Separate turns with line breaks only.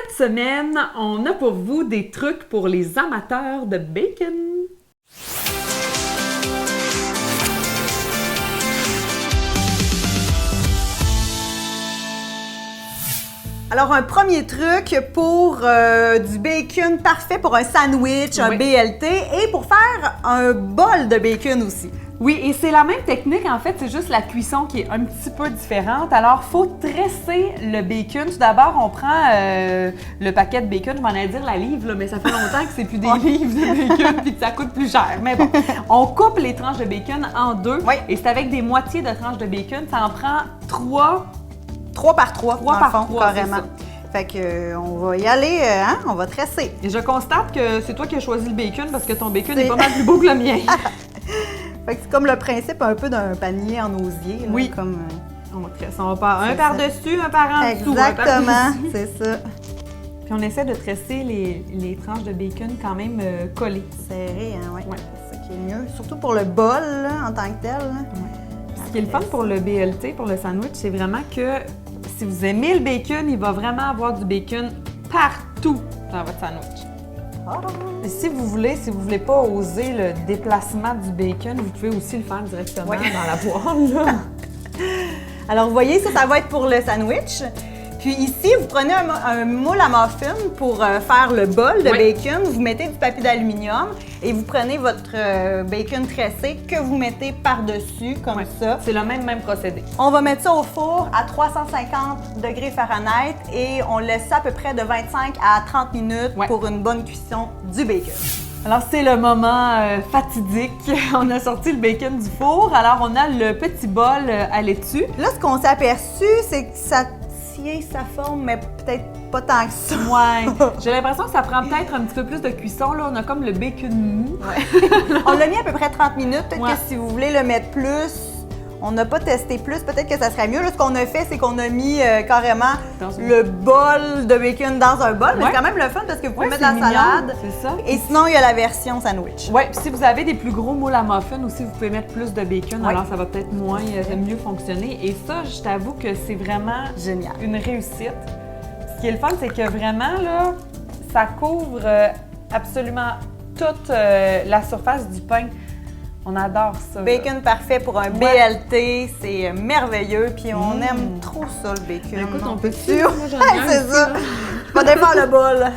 Cette semaine, on a pour vous des trucs pour les amateurs de bacon.
Alors, un premier truc pour du bacon parfait pour un sandwich, un BLT et pour faire un bol de bacon aussi.
Oui, et c'est la même technique, en fait, c'est juste la cuisson qui est un petit peu différente. Alors, il faut tresser le bacon. Tout d'abord, on prend le paquet de bacon, je m'en allais dire la livre, là, mais ça fait longtemps que c'est plus des livres de bacon puis que ça coûte plus cher. Mais bon, on coupe les tranches de bacon en deux et c'est avec des moitiés de tranches de bacon. Ça en prend 3
par 3,
par
le fond,
3,
carrément. Fait que on va y aller, on va tresser.
Et je constate que c'est toi qui as choisi le bacon parce que ton bacon est pas mal plus beau que le mien.
Fait que c'est comme le principe un peu d'un panier en osier. Là,
oui.
Comme,
on tresse, on va pas un par-dessus, un par en dessous.
Exactement, c'est ça.
Puis on essaie de tresser les tranches de bacon quand même collées.
Serré, hein, oui. Ouais. C'est ça qui est mieux. Surtout pour le bol, là, en tant que tel. Là.
Ouais. Ce qui est le fun pour le BLT, pour le sandwich, c'est vraiment que si vous aimez le bacon, il va vraiment avoir du bacon partout dans votre sandwich. Et si vous voulez pas oser le déplacement du bacon, vous pouvez aussi le faire directement dans la poêle. Là.
Alors, vous voyez, ça va être pour le sandwich. Puis ici, vous prenez un moule à muffin pour faire le bol de bacon. Vous mettez du papier d'aluminium et vous prenez votre bacon tressé que vous mettez par-dessus, comme ça.
C'est le même procédé.
On va mettre ça au four à 350 degrés Fahrenheit et on laisse ça à peu près de 25 à 30 minutes pour une bonne cuisson du bacon.
Alors, c'est le moment fatidique. On a sorti le bacon du four. Alors, on a le petit bol à laitue.
Là, ce qu'on s'est aperçu, c'est que ça tient sa forme, mais peut-être pas tant que ça.
Ouais. J'ai l'impression que ça prend peut-être un petit peu plus de cuisson. Là, on a comme le bacon mou.
On l'a mis à peu près 30 minutes. Peut-être que si vous voulez le mettre plus, on n'a pas testé plus, peut-être que ça serait mieux. Là, ce qu'on a fait, c'est qu'on a mis carrément le bol de bacon dans un bol. Mais c'est quand même le fun parce que vous pouvez mettre la salade.
C'est ça.
Et sinon, il y a la version sandwich.
Oui, puis si vous avez des plus gros moules à muffin aussi, vous pouvez mettre plus de bacon. Alors, ça va peut-être mieux fonctionner. Et ça, je t'avoue que c'est vraiment
génial,
une réussite. Ce qui est le fun, c'est que vraiment, là, ça couvre absolument toute la surface du pain. On adore ça.
Bacon parfait pour un BLT, c'est merveilleux. Puis on aime trop ça, le bacon.
Écoute, on peut
sûr. C'est ça. Je vais défaire le bol.